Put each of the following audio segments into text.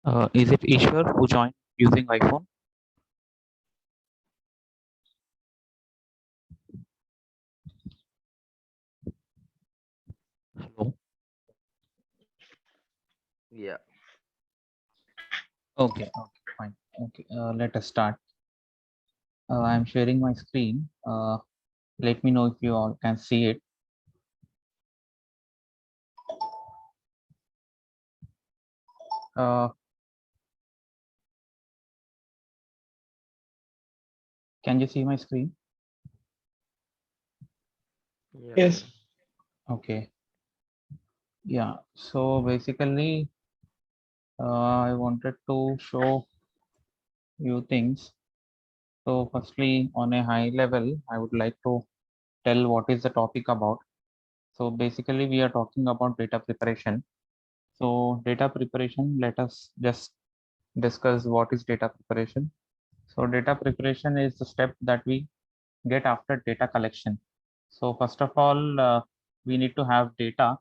Is it Ishwar who joined using iPhone? Hello. Yeah. Okay, okay, fine. Okay, let us start. I'm sharing my screen. Let me know if you all can see it. Uh, can you see my screen? Yeah. Yes. Okay. Yeah. So basically, I wanted to show you things. So firstly, on a high level, I would like to tell what is the topic about. So basically, we are talking about data preparation. So data preparation, let us just discuss what is data preparation. So data preparation is the step that we get after data collection. So first of all, we need to have data,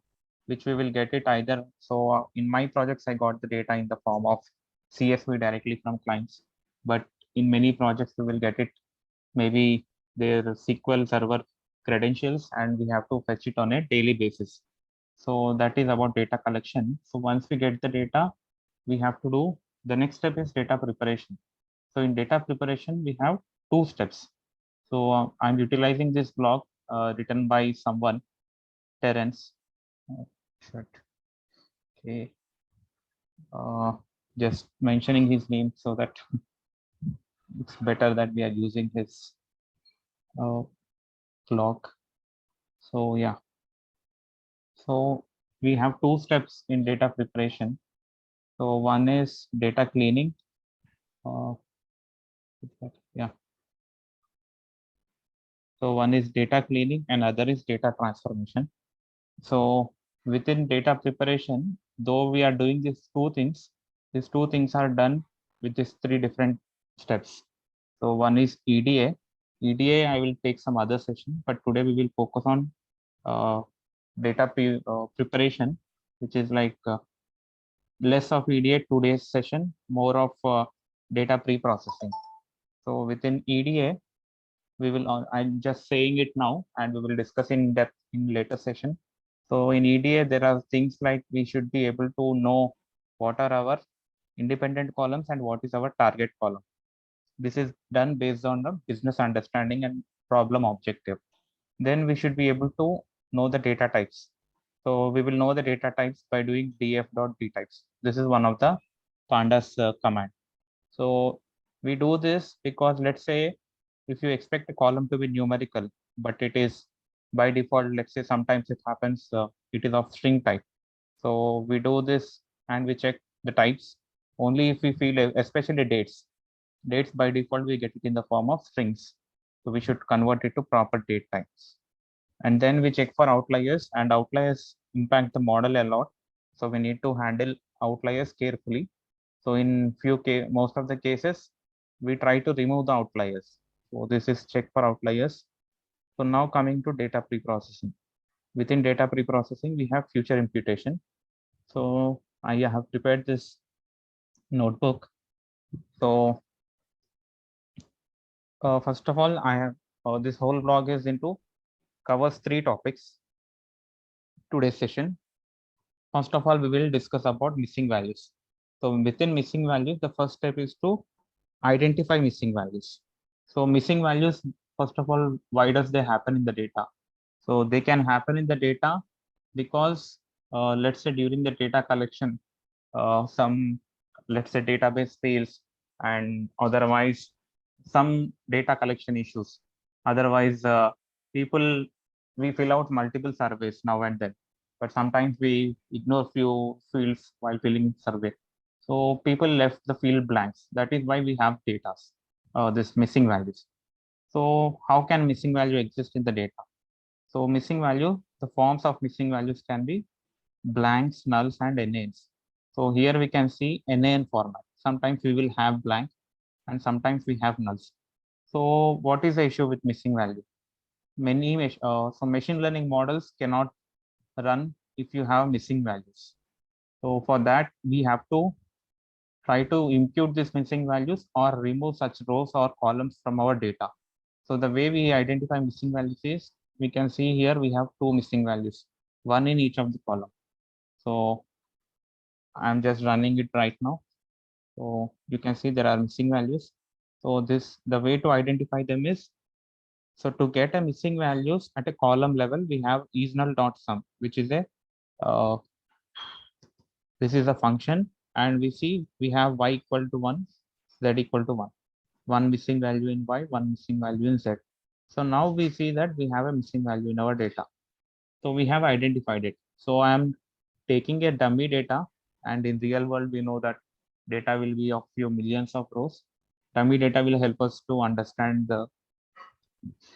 which we will get it either. So in my projects, I got the data in the form of CSV directly from clients, but in many projects, we will get it maybe their SQL server credentials, and we have to fetch it on a daily basis. So that is about data collection. So once we get the data, we have to do the next step is data preparation. So in data preparation, we have two steps. So I'm utilizing this blog written by someone, Terence. Shit. Okay. Just mentioning his name so that it's better that we are using his uh, blog. So yeah. So we have two steps in data preparation. So one is data cleaning. Uh, yeah. So one is data cleaning and other is data transformation. So within data preparation, though we are doing these two things are done with these three different steps. So one is EDA. EDA, I will take some other session, but today we will focus on uh, preparation, which is like less of EDA today's session, more of data pre-processing. So within EDA, we will I'm just saying it now and we will discuss in depth in later session. So in EDA there are things like we should be able to know what are our independent columns and what is our target column. This is done based on the business understanding and problem objective. Then we should be able to know the data types. So we will know the data types by doing df.dtypes. This is one of the pandas command. So we do this because let's say if you expect a column to be numerical, but it is by default, let's say sometimes it happens, it is of string type. So we do this and we check the types only if we feel, especially dates. Dates by default, we get it in the form of strings. So we should convert it to proper date types. And then we check for outliers, and outliers impact the model a lot. So we need to handle outliers carefully. So in most of the cases, we try to remove the outliers. So this is check for outliers. So now coming to data pre-processing. Within data pre-processing, we have future imputation. So I have prepared this notebook. So first of all, I have this whole blog is into covers three topics today's session. First of all, we will discuss about missing values. So within missing values, the first step is to identify missing values. So missing values, first of all, why does they happen in the data? So they can happen in the data because let's say during the data collection, some let's say database fails and otherwise some data collection issues. Otherwise, people we fill out multiple surveys now and then, but sometimes we ignore few fields while filling survey. So people left the field blanks. That is why we have data, this missing values. So how can missing value exist in the data? So missing value, the forms of missing values can be blanks, nulls, and NAs. So here we can see NaN format. Sometimes we will have blank and sometimes we have nulls. So what is the issue with missing value? So machine learning models cannot run if you have missing values. So for that, we have to try to impute these missing values or remove such rows or columns from our data. So the way we identify missing values is, we can see here we have two missing values, one in each of the column. So I'm just running it right now. So you can see there are missing values. So the way to identify them is, so to get a missing values at a column level, we have isNull.sum, which is a uh, this is a function, and we see we have y equal to 1, z equal to 1. One missing value in y, one missing value in z. So now we see that we have a missing value in our data. So we have identified it. So I am taking a dummy data, and in real world, we know that data will be of few millions of rows. Dummy data will help us to understand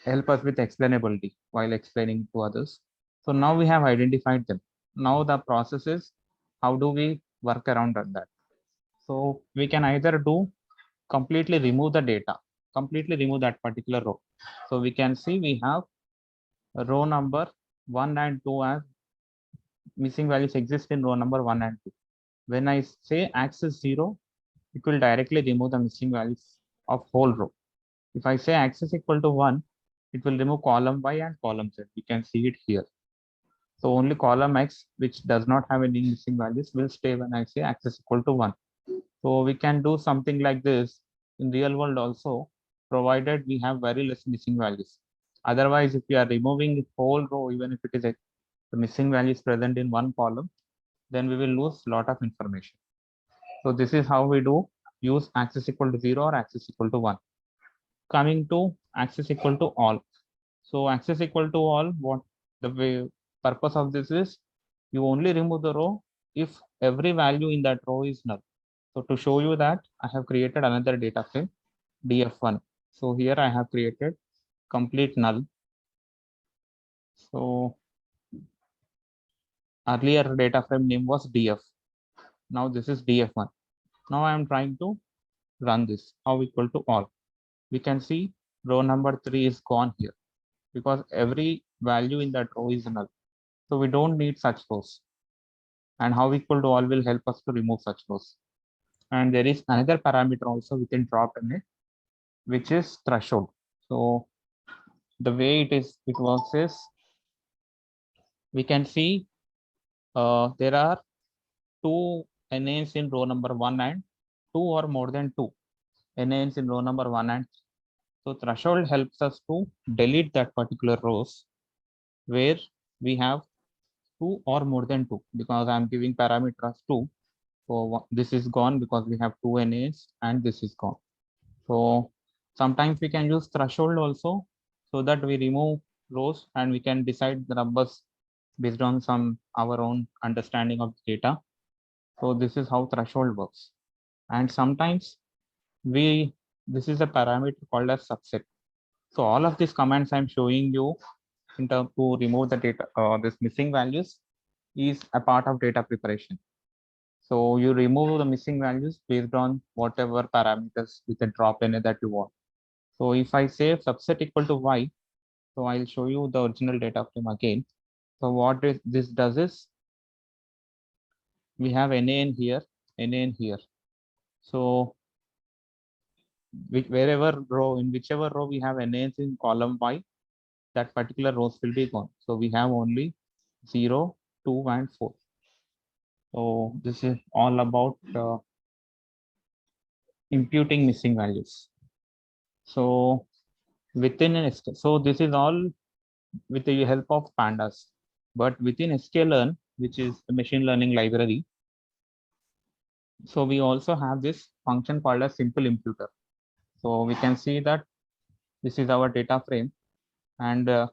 help us with explainability while explaining to others. So now we have identified them. Now the process is, how do we work around on that? So we can either do completely remove the data, completely remove that particular row. So we can see we have row number 1 and 2 as missing values exist in row number 1 and 2. When I say axis 0, it will directly remove the missing values of whole row. If I say axis equal to 1, it will remove column y and column z. You can see it here. So only column x, which does not have any missing values, will stay when I say axis equal to 1. So we can do something like this in real world also, provided we have very less missing values. Otherwise, if we are removing the whole row, even if it is the missing value is present in one column, then we will lose a lot of information. So this is how we do use axis equal to 0 or axis equal to 1. Coming to axis equal to all. So axis equal to all, what the way purpose of this is, you only remove the row if every value in that row is null. So to show you that, I have created another data frame, df1. So here I have created complete null. So earlier data frame name was df. Now this is df1. Now I am trying to run this, how equal to all. We can see row number 3 is gone here because every value in that row is null. So we don't need such rows. And how equal to all will help us to remove such rows. And there is another parameter also within dropped in it, which is threshold. So the way it works is, we can see there are two NAs in row number 1 and 2 or more than 2 NAs in row number 1 and 3. So threshold helps us to delete that particular rows where we have 2 or more than 2, because I'm giving parameters 2. So this is gone because we have 2 NAs and this is gone. So sometimes we can use threshold also, so that we remove rows and we can decide the numbers based on our own understanding of data. So this is how threshold works. And sometimes this is a parameter called as subset. So all of these commands I'm showing you in terms to remove the data, this missing values, is a part of data preparation. So you remove the missing values based on whatever parameters with a drop in it that you want. So if I say subset equal to y, so I'll show you the original data frame again. So what this does is, we have NA in here, NA in here. So wherever row, in whichever row we have NAs in column y, that particular rows will be gone. So we have only 0, 2, and 4. So this is all about imputing missing values. So within an SQL, so this is all with the help of pandas. But within sklearn, which is a machine learning library, so we also have this function called a simple imputer. So we can see that this is our data frame, and the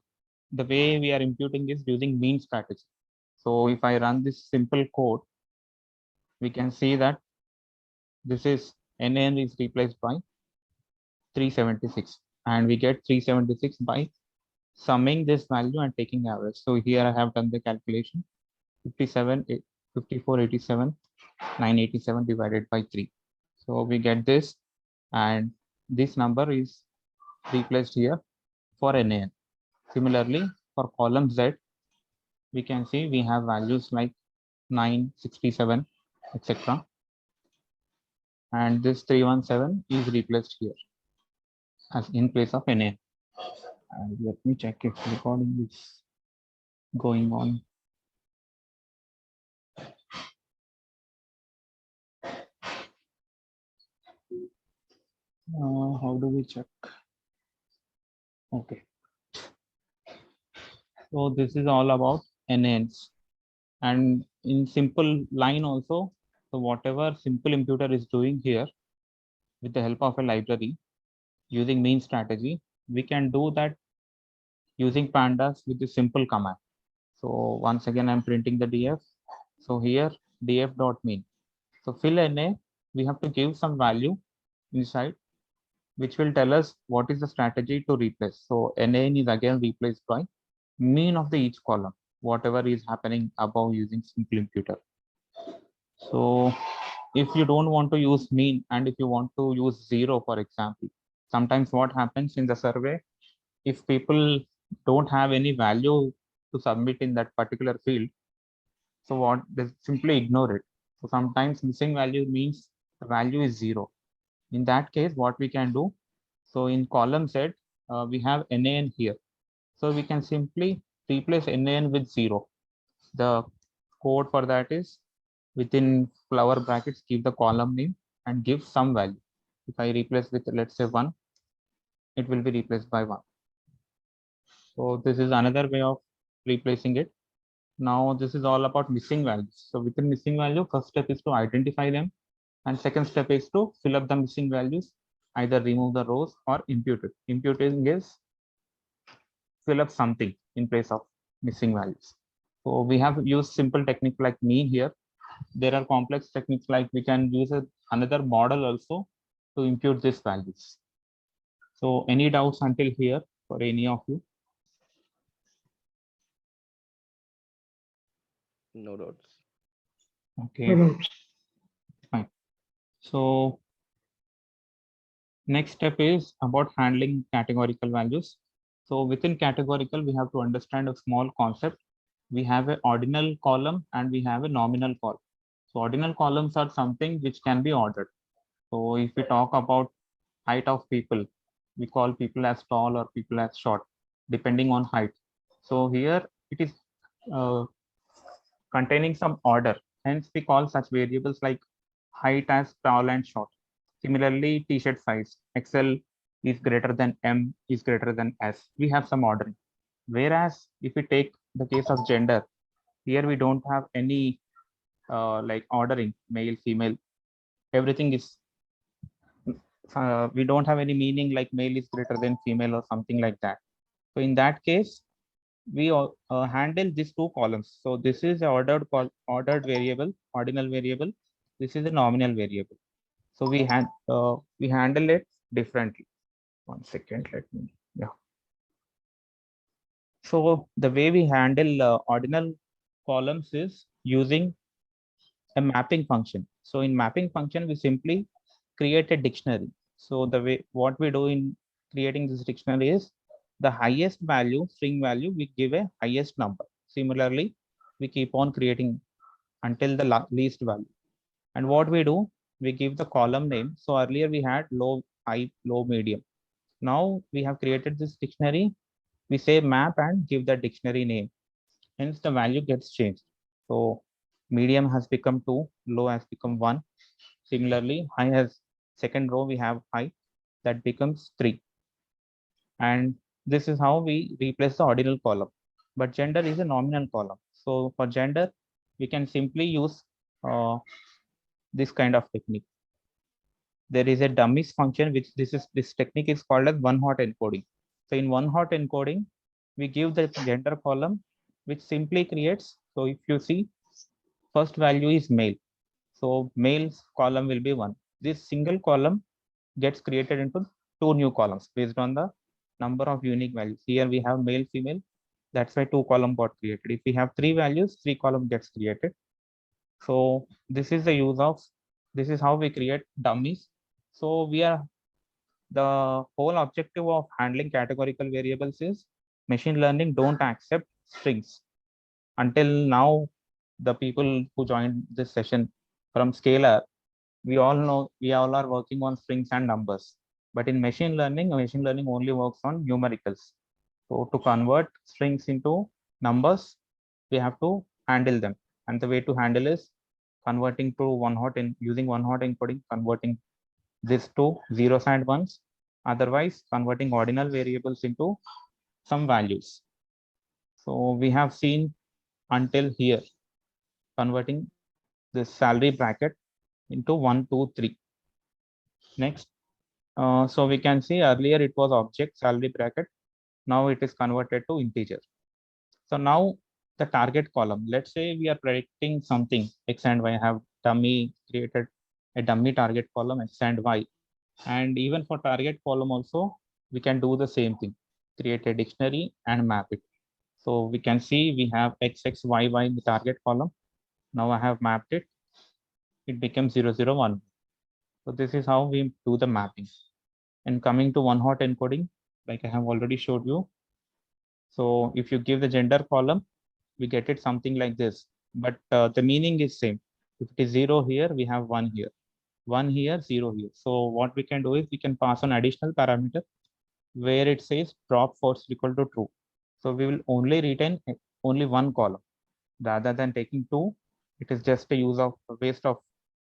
way we are imputing is using mean strategy. So if I run this simple code, we can see that this is NN is replaced by 376, and we get 376 by summing this value and taking average. So here I have done the calculation, 57, 5487, 987 divided by 3. So we get this, and this number is replaced here for NaN. Similarly, for column Z, we can see we have values like 9, 67, etc. and this 317 is replaced here as in place of NA. And let me check if recording is going on. How do we check? Okay. So this is all about NANs. And in simple line also, so whatever simple imputer is doing here with the help of a library using mean strategy, we can do that using pandas with a simple command. So once again, I'm printing the df. So here df dot mean. So fill NA, we have to give some value inside, which will tell us what is the strategy to replace. So NaN is again replaced by mean of the each column, whatever is happening above using simple imputer. So if you don't want to use mean and if you want to use zero, for example, sometimes what happens in the survey, if people don't have any value to submit in that particular field, so what they simply ignore it. So sometimes missing value means the value is zero. In that case, what we can do, so in column Z, we have NaN here. So we can simply replace NaN with zero. The code for that is within flower brackets, give the column name and give some value. If I replace with, let's say 1, it will be replaced by 1. So this is another way of replacing it. Now this is all about missing values. So within missing value, first step is to identify them. And second step is to fill up the missing values, either remove the rows or impute it. Imputing is fill up something in place of missing values. So we have used simple technique like mean here. There are complex techniques like we can use another model also to impute these values. So any doubts until here for any of you? No doubts. Okay, fine. So next step is about handling categorical values. So within categorical, we have to understand a small concept. We have an ordinal column and we have a nominal column. So ordinal columns are something which can be ordered. So if we talk about height of people, we call people as tall or people as short, depending on height. So here it is uh, containing some order. Hence, we call such variables like height as tall and short. Similarly, t-shirt size, XL is greater than M is greater than S. We have some ordering. Whereas if we take the case of gender, here we don't have any like ordering, male, female, everything is, we don't have any meaning like male is greater than female or something like that. So in that case, we handle these two columns. So this is a ordered variable, ordinal variable. This is a nominal variable. So we handle it differently. One second, let me, yeah. So the way we handle ordinal columns is using a mapping function. So in mapping function, we simply create a dictionary. So the way what we do in creating this dictionary is the highest value, string value, we give a highest number. Similarly, we keep on creating until the least value. And what we do, we give the column name. So earlier we had low, high, low, medium. Now we have created this dictionary. We say map and give the dictionary name. Hence the value gets changed. So medium has become 2, low has become 1. Similarly, high has second row, we have high that becomes 3. And this is how we replace the ordinal column. But gender is a nominal column. So for gender, we can simply use this kind of technique. There is a dummies function, which this technique is called as one hot encoding. So in one hot encoding, we give the gender column, which simply creates. So if you see, first value is male. So male's column will be 1. This single column gets created into 2 new columns based on the number of unique values. Here we have male, female. That's why 2 column got created. If we have 3 values, 3 column gets created. So this is the use of, this is how we create dummies. So we are, the whole objective of handling categorical variables is machine learning don't accept strings. Until now, the people who joined this session from Scalar, we all know we all are working on strings and numbers. But in machine learning only works on numericals. So to convert strings into numbers, we have to handle them. And the way to handle is converting to one hot in using one hot encoding, converting this to zeros and ones. Otherwise, converting ordinal variables into some values. So we have seen until here, converting this salary bracket into 1, 2, 3. Next, so we can see earlier it was object salary bracket. Now it is converted to integer. So now the target column, let's say we are predicting something x and y. Have created a dummy target column x and y. And even for target column also, we can do the same thing, create a dictionary and map it. So we can see we have x, x, y, y in the target column. Now I have mapped it. It becomes 0, 0, 1. So this is how we do the mapping. And coming to one hot encoding, like I have already showed you. So if you give the gender column, we get it something like this, but the meaning is same. If it is 0 here, we have 1 here, 1 here, 0 here. So what we can do is we can pass on additional parameter where it says drop force equal to true. So we will only retain only one column rather than taking two. It is just a waste of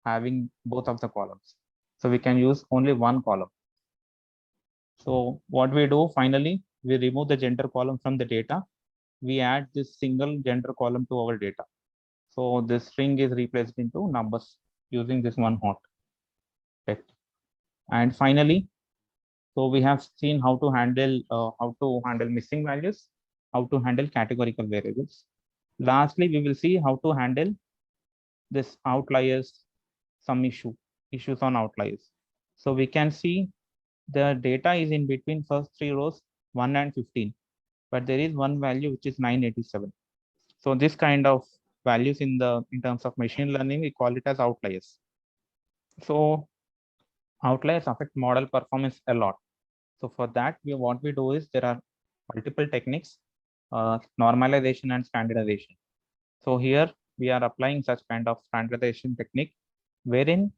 having both of the columns. So we can use only one column. So what we do finally, we remove the gender column from the data. We add this single gender column to our data. So this string is replaced into numbers using this one hot text. And finally, so we have seen how to handle missing values, how to handle categorical variables. Lastly, we will see how to handle this outliers, some issues on outliers. So we can see the data is in between first three rows 1 and 15, but there is one value which is 987. So this kind of values in terms of machine learning, we call it as outliers. So outliers affect model performance a lot. So for that, what we do is there are multiple techniques, normalization and standardization. So here we are applying such kind of standardization technique wherein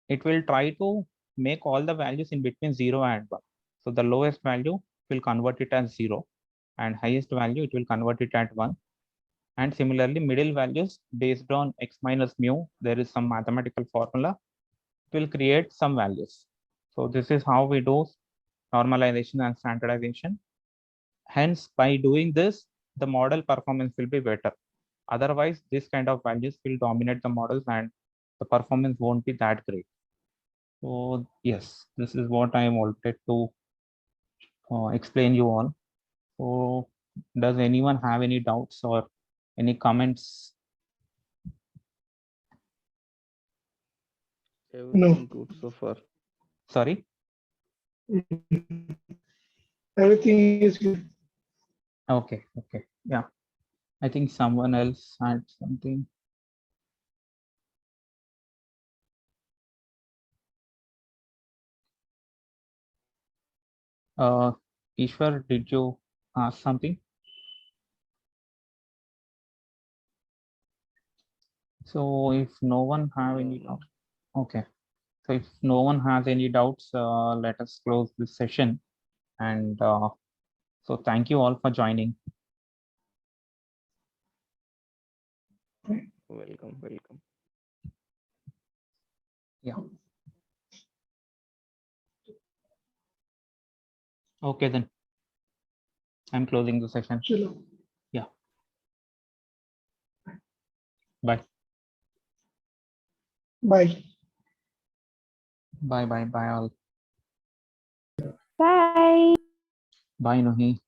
it will try to make all the values in between 0 and 1. So the lowest value will convert it as 0 and highest value it will convert it at 1. And similarly, middle values based on x minus mu, there is some mathematical formula, it will create some values. So this is how we do normalization and standardization. Hence, by doing this, the model performance will be better. Otherwise, this kind of values will dominate the models and the performance won't be that great. So yes, this is what I wanted to explain you all. So does anyone have any doubts or any comments? Everything good so far. Sorry? Everything is good. Okay, okay. Yeah. I think someone else had something. Ishwar, did you ask something? So if no one have any No. doubt, okay. So if no one has any doubts, let us close this session. And so thank you all for joining. Welcome, welcome. Yeah. Okay, then I'm closing the session. Chalo. Yeah. Bye. Bye. Bye, bye, bye all. Bye. Bye, Nohi.